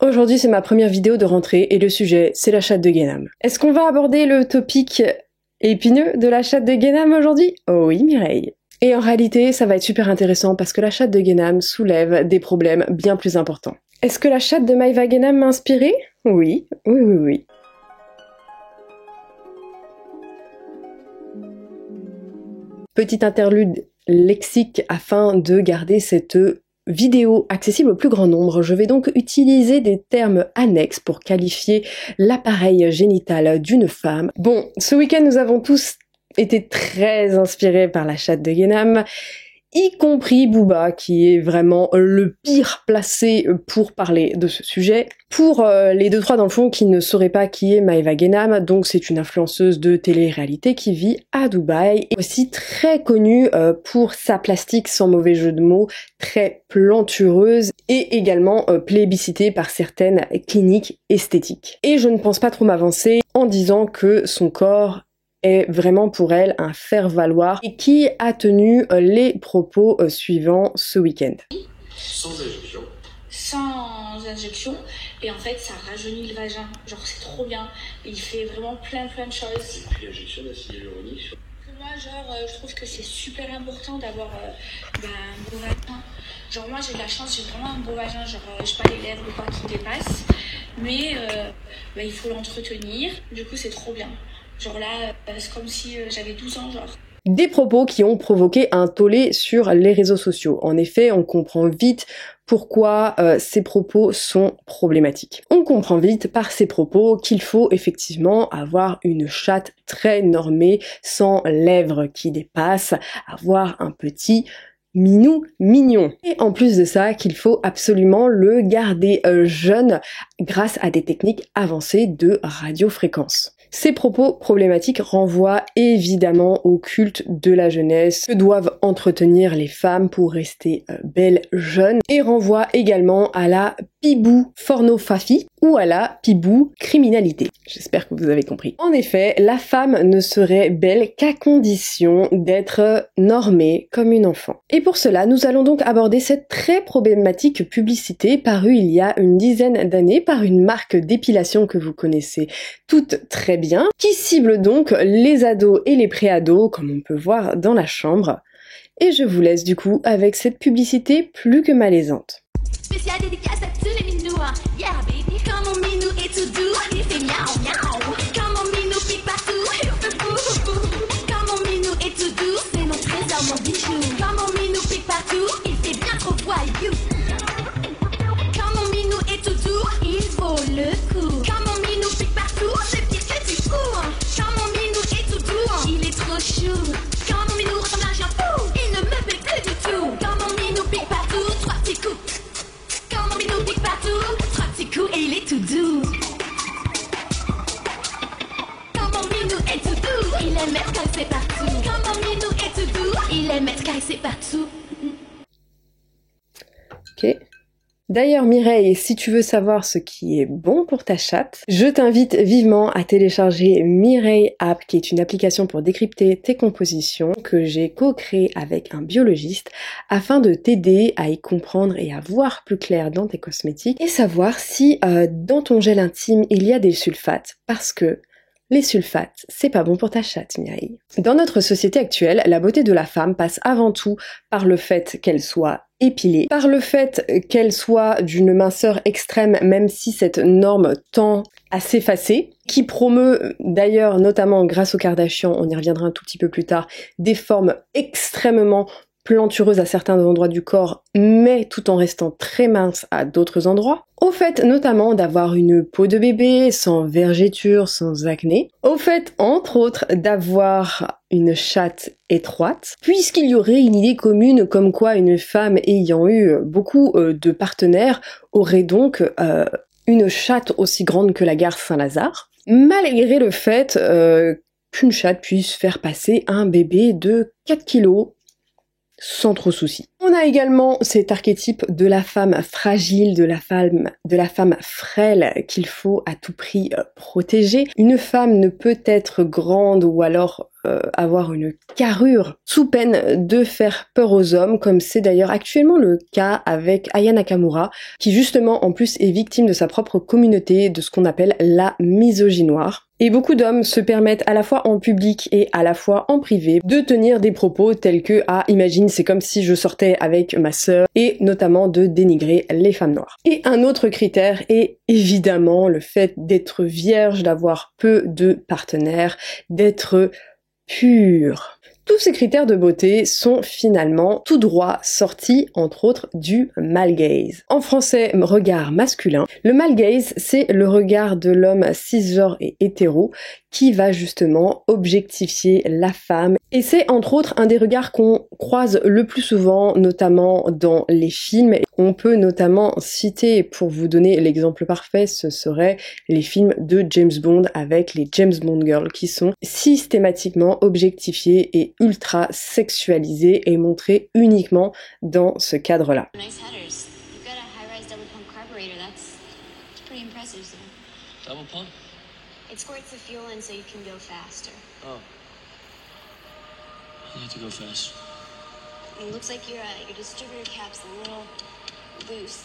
Aujourd'hui c'est ma première vidéo de rentrée et le sujet c'est la chatte de Guénam. Est-ce qu'on va aborder le topic épineux de la chatte de Guénam aujourd'hui? Oh oui Mireille. Et en réalité ça va être super intéressant parce que la chatte de Guénam soulève des problèmes bien plus importants. Est-ce que la chatte de Maïva Guénam m'a inspirée? Oui. Petit interlude lexique afin de garder cette vidéo accessible au plus grand nombre. Je vais donc utiliser des termes annexes pour qualifier l'appareil génital d'une femme. Bon, ce week-end nous avons tous été très inspirés par la chatte de Guénam, y compris Booba, qui est vraiment le pire placé pour parler de ce sujet. Pour les 2-3 dans le fond qui ne sauraient pas qui est Maïva Guénam, donc c'est une influenceuse de télé-réalité qui vit à Dubaï, et aussi très connue pour sa plastique, sans mauvais jeu de mots, très plantureuse, et également plébiscitée par certaines cliniques esthétiques. Et je ne pense pas trop m'avancer en disant que son corps est vraiment pour elle un faire-valoir et qui a tenu les propos suivants ce week-end. Sans injection. Sans injection, et en fait ça rajeunit le vagin, genre c'est trop bien, et il fait vraiment plein de choses. Et puis l'injection d'acide hyaluronique. Moi je trouve que c'est super important d'avoir un beau vagin. Genre moi j'ai de la chance, j'ai vraiment un beau vagin, genre j'ai pas les lèvres ou quoi qui dépassent, mais il faut l'entretenir, du coup c'est trop bien. Genre là, c'est comme si j'avais 12 ans, genre. Des propos qui ont provoqué un tollé sur les réseaux sociaux. En effet, on comprend vite pourquoi ces propos sont problématiques. On comprend vite par ces propos qu'il faut effectivement avoir une chatte très normée, sans lèvres qui dépassent, avoir un petit minou mignon. Et en plus de ça, qu'il faut absolument le garder jeune grâce à des techniques avancées de radiofréquence. Ces propos problématiques renvoient évidemment au culte de la jeunesse que doivent entretenir les femmes pour rester belles jeunes, et renvoient également à la pibou fornofafi ou à la pibou criminalité. J'espère que vous avez compris. En effet, la femme ne serait belle qu'à condition d'être normée comme une enfant. Et pour cela, nous allons donc aborder cette très problématique publicité parue il y a une dizaine d'années par une marque d'épilation que vous connaissez toutes très bien, qui cible donc les ados et les pré-ados, comme on peut voir dans la chambre. Et je vous laisse du coup avec cette publicité plus que malaisante. Spécial dédicace à tous les minous, yeah baby. Quand mon minou est tout doux, il fait miaou miaou. Quand mon minou pique partout, il fait bou bou. Quand mon minou est tout doux, c'est mon trésor, mon bijou. Quand mon minou pique partout, il fait bien trop voyou. Quand mon minou est tout doux, il vaut le coup. Quand mon minou pique partout, c'est pire que du fou. Quand mon minou est tout doux, il est trop chou. Quand mon minou ressemble à un chien fou, il ne me plaît plus du tout. Quand mon minou pique partout, 3 petits coups. Quand mon minou pique partout, 3 petits coups et il est tout doux. Quand mon minou est tout doux, il aime être caressé partout. Quand mon minou est tout doux, il aime être caressé partout. Ok. D'ailleurs Mireille, si tu veux savoir ce qui est bon pour ta chatte, je t'invite vivement à télécharger Mireille App, qui est une application pour décrypter tes compositions que j'ai co-créée avec un biologiste afin de t'aider à y comprendre et à voir plus clair dans tes cosmétiques et savoir si dans ton gel intime il y a des sulfates, parce que les sulfates, c'est pas bon pour ta chatte, Mireille. Dans notre société actuelle, la beauté de la femme passe avant tout par le fait qu'elle soit épilée, par le fait qu'elle soit d'une minceur extrême, même si cette norme tend à s'effacer, qui promeut d'ailleurs, notamment grâce aux Kardashians, on y reviendra un tout petit peu plus tard, des formes extrêmement plantureuse à certains endroits du corps, mais tout en restant très mince à d'autres endroits. Au fait notamment d'avoir une peau de bébé, sans vergéture, sans acné. Au fait, entre autres, d'avoir une chatte étroite, puisqu'il y aurait une idée commune comme quoi une femme ayant eu beaucoup de partenaires aurait donc une chatte aussi grande que la gare Saint-Lazare, malgré le fait qu'une chatte puisse faire passer un bébé de 4 kilos sans trop souci. On a également cet archétype de la femme fragile, de la femme frêle qu'il faut à tout prix protéger. Une femme ne peut être grande ou alors avoir une carrure sous peine de faire peur aux hommes, comme c'est d'ailleurs actuellement le cas avec Aya Nakamura, qui justement en plus est victime de sa propre communauté, de ce qu'on appelle la misogynoire. Et beaucoup d'hommes se permettent à la fois en public et à la fois en privé de tenir des propos tels que « Ah, imagine, c'est comme si je sortais avec ma sœur » et notamment de dénigrer les femmes noires. Et un autre critère est évidemment le fait d'être vierge, d'avoir peu de partenaires, d'être pur. Tous ces critères de beauté sont finalement tout droit sortis, entre autres, du male gaze. En français, regard masculin. Le male gaze, c'est le regard de l'homme cisgenre et hétéro qui va justement objectifier la femme. Et c'est entre autres un des regards qu'on croise le plus souvent, notamment dans les films. On peut notamment citer, pour vous donner l'exemple parfait, ce serait les films de James Bond avec les James Bond Girls qui sont systématiquement objectifiées et ultra sexualisées et montrées uniquement dans ce cadre-là. It squirts the fuel in so you can go faster. Oh. I like to go fast. It looks like your distributor cap's a little loose.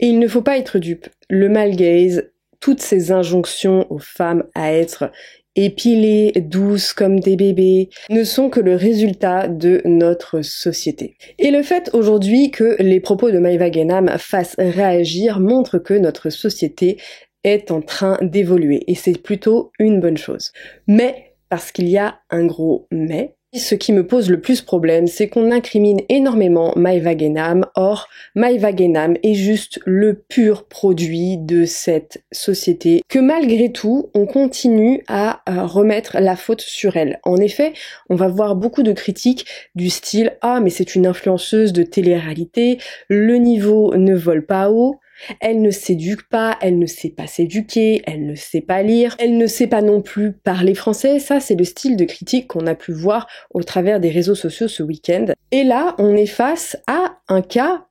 Et il ne faut pas être dupe. Le male gaze, toutes ces injonctions aux femmes à être épilées, douces comme des bébés, ne sont que le résultat de notre société. Et le fait aujourd'hui que les propos de Maëva Gainam fassent réagir montre que notre société est en train d'évoluer et c'est plutôt une bonne chose. Mais, parce qu'il y a un gros mais, ce qui me pose le plus problème, c'est qu'on incrimine énormément Maëva Gainam. Or, Maëva Gainam est juste le pur produit de cette société, que malgré tout, on continue à remettre la faute sur elle. En effet, on va voir beaucoup de critiques du style « Ah, mais c'est une influenceuse de télé-réalité, le niveau ne vole pas haut ». Elle ne s'éduque pas, elle ne sait pas s'éduquer, elle ne sait pas lire, elle ne sait pas non plus parler français. Ça, c'est le style de critique qu'on a pu voir au travers des réseaux sociaux ce week-end. Et là, on est face à un cas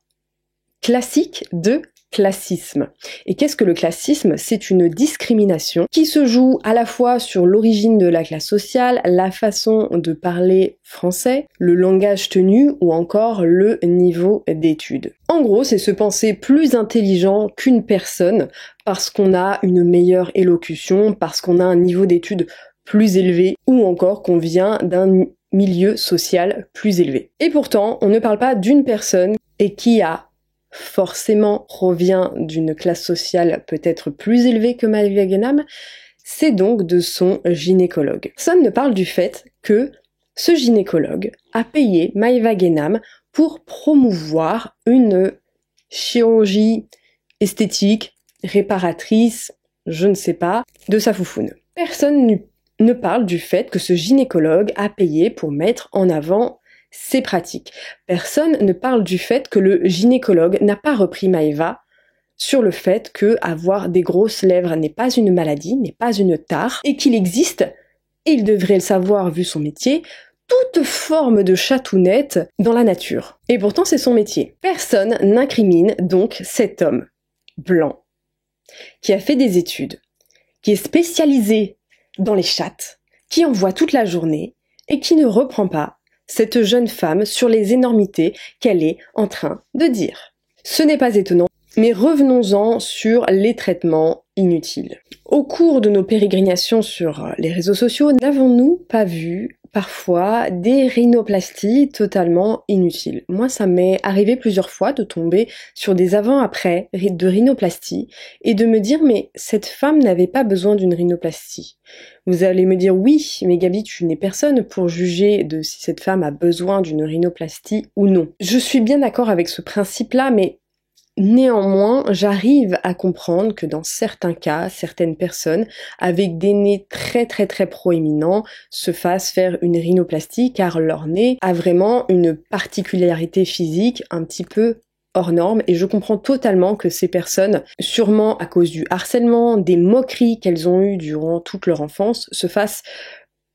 classique de classisme. Et qu'est-ce que le classisme? C'est une discrimination qui se joue à la fois sur l'origine de la classe sociale, la façon de parler français, le langage tenu ou encore le niveau d'études. En gros, c'est se penser plus intelligent qu'une personne parce qu'on a une meilleure élocution, parce qu'on a un niveau d'études plus élevé ou encore qu'on vient d'un milieu social plus élevé. Et pourtant, on ne parle pas d'une personne et qui a forcément provient d'une classe sociale peut-être plus élevée que Maëva Gainam, c'est donc de son gynécologue. Personne ne parle du fait que ce gynécologue a payé Maëva Gainam pour promouvoir une chirurgie esthétique, réparatrice, je ne sais pas, de sa foufoune. Personne ne parle du fait que ce gynécologue a payé pour mettre en avant ses pratiques. Personne ne parle du fait que le gynécologue n'a pas repris Maëva sur le fait que avoir des grosses lèvres n'est pas une maladie, n'est pas une tare, et qu'il existe, et il devrait le savoir vu son métier, toute forme de chatounette dans la nature. Et pourtant c'est son métier. Personne n'incrimine donc cet homme blanc, qui a fait des études, qui est spécialisé dans les chattes, qui en voit toute la journée, et qui ne reprend pas cette jeune femme sur les énormités qu'elle est en train de dire. Ce n'est pas étonnant, mais revenons-en sur les traitements inutiles. Au cours de nos pérégrinations sur les réseaux sociaux, n'avons-nous pas vu parfois des rhinoplasties totalement inutiles? Moi, ça m'est arrivé plusieurs fois de tomber sur des avant-après de rhinoplastie et de me dire mais cette femme n'avait pas besoin d'une rhinoplastie. Vous allez me dire oui, mais Gabi, tu n'es personne pour juger de si cette femme a besoin d'une rhinoplastie ou non. Je suis bien d'accord avec ce principe-là, mais néanmoins, j'arrive à comprendre que dans certains cas, certaines personnes avec des nez très proéminents se fassent faire une rhinoplastie car leur nez a vraiment une particularité physique un petit peu hors norme et je comprends totalement que ces personnes, sûrement à cause du harcèlement, des moqueries qu'elles ont eues durant toute leur enfance, se fassent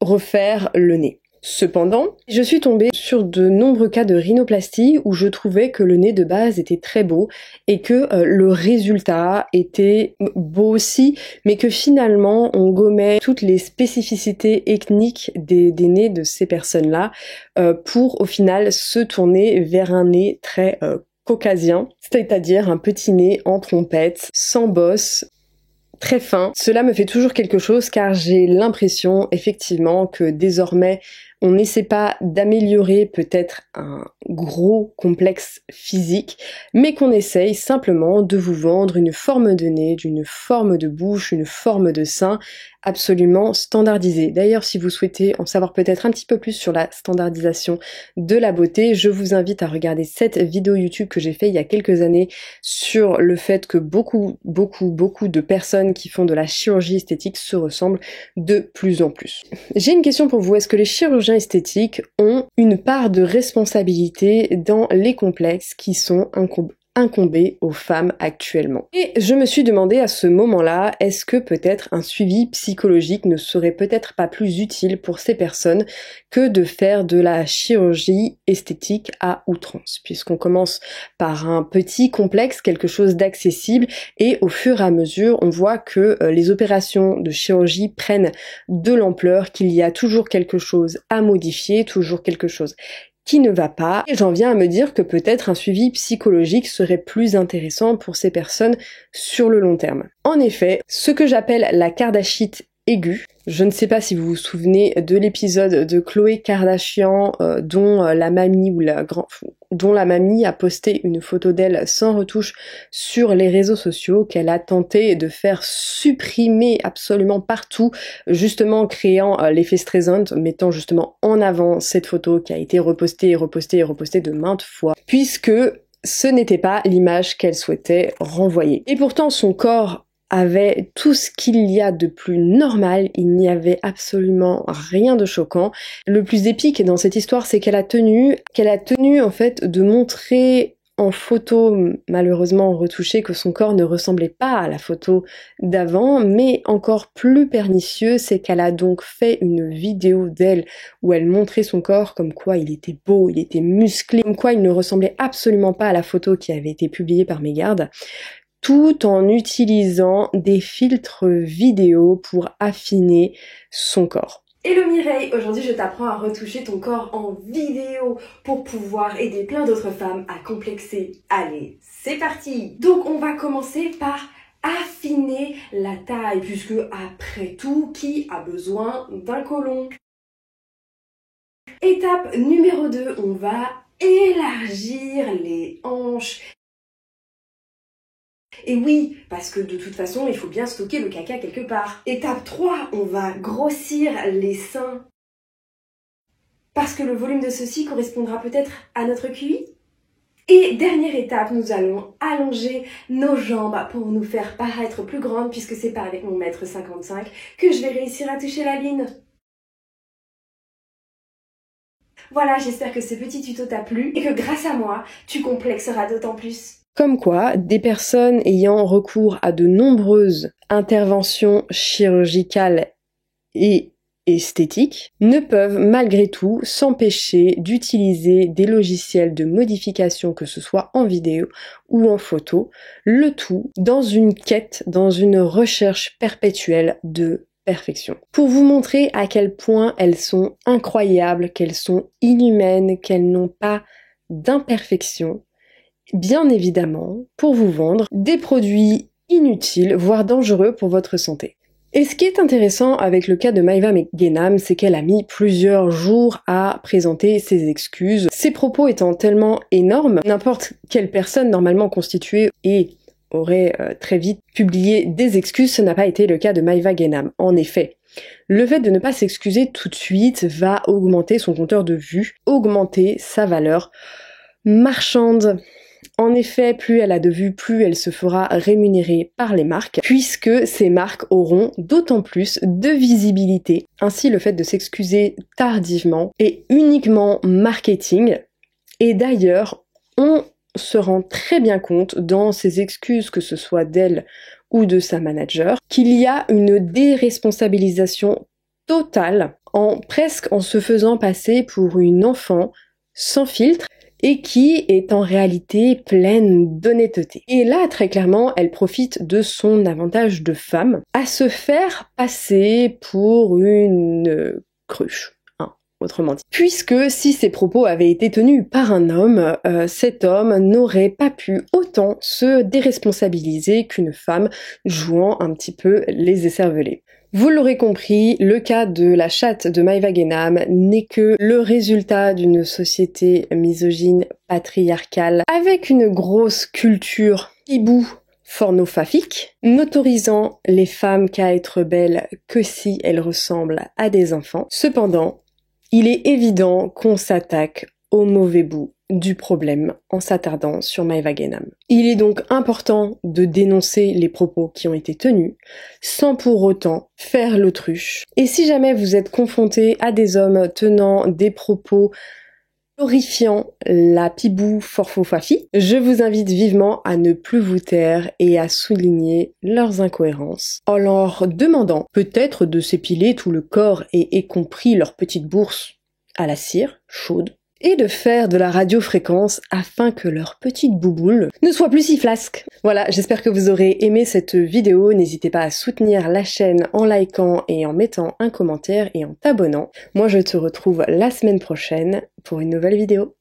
refaire le nez. Cependant, je suis tombée sur de nombreux cas de rhinoplastie où je trouvais que le nez de base était très beau et que le résultat était beau aussi, mais que finalement on gommait toutes les spécificités ethniques des nez de ces personnes-là pour au final se tourner vers un nez très caucasien, c'est-à-dire un petit nez en trompette, sans bosse, très fin. Cela me fait toujours quelque chose car j'ai l'impression effectivement que désormais on n'essaie pas d'améliorer peut-être un gros complexe physique, mais qu'on essaye simplement de vous vendre une forme de nez, d'une forme de bouche, une forme de sein absolument standardisée. D'ailleurs, si vous souhaitez en savoir peut-être un petit peu plus sur la standardisation de la beauté, je vous invite à regarder cette vidéo YouTube que j'ai fait il y a quelques années sur le fait que beaucoup de personnes qui font de la chirurgie esthétique se ressemblent de plus en plus. J'ai une question pour vous, est-ce que les chirurgiens esthétiques ont une part de responsabilité dans les complexes qui sont incombés aux femmes actuellement? Et je me suis demandé à ce moment-là, est-ce que peut-être un suivi psychologique ne serait peut-être pas plus utile pour ces personnes que de faire de la chirurgie esthétique à outrance, puisqu'on commence par un petit complexe, quelque chose d'accessible, et au fur et à mesure, on voit que les opérations de chirurgie prennent de l'ampleur, qu'il y a toujours quelque chose à modifier, toujours quelque chose qui ne va pas, et j'en viens à me dire que peut-être un suivi psychologique serait plus intéressant pour ces personnes sur le long terme. En effet, ce que j'appelle la kardashite aiguë, je ne sais pas si vous vous souvenez de l'épisode de Khloé Kardashian dont la mamie a posté une photo d'elle sans retouche sur les réseaux sociaux, qu'elle a tenté de faire supprimer absolument partout, justement en créant l'effet Streisand, mettant justement en avant cette photo qui a été repostée de maintes fois, puisque ce n'était pas l'image qu'elle souhaitait renvoyer. Et pourtant son corps avait tout ce qu'il y a de plus normal, il n'y avait absolument rien de choquant. Le plus épique dans cette histoire, c'est qu'elle a tenu en fait de montrer en photo, malheureusement retouchée, que son corps ne ressemblait pas à la photo d'avant, mais encore plus pernicieux, c'est qu'elle a donc fait une vidéo d'elle où elle montrait son corps comme quoi il était beau, il était musclé, comme quoi il ne ressemblait absolument pas à la photo qui avait été publiée par Megarde, tout en utilisant des filtres vidéo pour affiner son corps. Hello Mireille, aujourd'hui je t'apprends à retoucher ton corps en vidéo pour pouvoir aider plein d'autres femmes à complexer. Allez, c'est parti! Donc on va commencer par affiner la taille, puisque après tout, qui a besoin d'un côlon? Étape numéro 2, on va élargir les hanches. Et oui, parce que de toute façon, il faut bien stocker le caca quelque part. Étape 3, on va grossir les seins. Parce que le volume de ceux-ci correspondra peut-être à notre QI. Et dernière étape, nous allons allonger nos jambes pour nous faire paraître plus grandes, puisque c'est pas avec mon 1m55 que je vais réussir à toucher la lune. Voilà, j'espère que ce petit tuto t'a plu et que grâce à moi, tu complexeras d'autant plus. Comme quoi, des personnes ayant recours à de nombreuses interventions chirurgicales et esthétiques ne peuvent malgré tout s'empêcher d'utiliser des logiciels de modification, que ce soit en vidéo ou en photo, le tout dans une quête, dans une recherche perpétuelle de perfection. Pour vous montrer à quel point elles sont incroyables, qu'elles sont inhumaines, qu'elles n'ont pas d'imperfection, bien évidemment, pour vous vendre des produits inutiles, voire dangereux pour votre santé. Et ce qui est intéressant avec le cas de Maeva McGenam, c'est qu'elle a mis plusieurs jours à présenter ses excuses, ses propos étant tellement énormes, n'importe quelle personne normalement constituée aurait très vite publié des excuses, ce n'a pas été le cas de Maeva McGenam. En effet, le fait de ne pas s'excuser tout de suite va augmenter son compteur de vues, augmenter sa valeur marchande. En effet, plus elle a de vues, plus elle se fera rémunérer par les marques, puisque ces marques auront d'autant plus de visibilité. Ainsi, le fait de s'excuser tardivement est uniquement marketing. Et d'ailleurs, on se rend très bien compte dans ces excuses, que ce soit d'elle ou de sa manager, qu'il y a une déresponsabilisation totale presque en se faisant passer pour une enfant sans filtre et qui est en réalité pleine d'honnêteté. Et là, très clairement, elle profite de son avantage de femme à se faire passer pour une cruche. Autrement dit. Puisque si ces propos avaient été tenus par un homme, cet homme n'aurait pas pu autant se déresponsabiliser qu'une femme jouant un petit peu les écervelés. Vous l'aurez compris, le cas de la chatte de Maëva Guénam n'est que le résultat d'une société misogyne, patriarcale, avec une grosse culture hibou pornophagique, n'autorisant les femmes qu'à être belles que si elles ressemblent à des enfants. Cependant, il est évident qu'on s'attaque au mauvais bout du problème en s'attardant sur Maëva Guénam. Il est donc important de dénoncer les propos qui ont été tenus, sans pour autant faire l'autruche. Et si jamais vous êtes confronté à des hommes tenant des propos glorifiant la pibou forfofafi, je vous invite vivement à ne plus vous taire et à souligner leurs incohérences, en leur demandant peut-être de s'épiler tout le corps et y compris leur petite bourse à la cire chaude, et de faire de la radiofréquence afin que leur petite bouboule ne soit plus si flasque. Voilà, j'espère que vous aurez aimé cette vidéo. N'hésitez pas à soutenir la chaîne en likant et en mettant un commentaire et en t'abonnant. Moi, je te retrouve la semaine prochaine pour une nouvelle vidéo.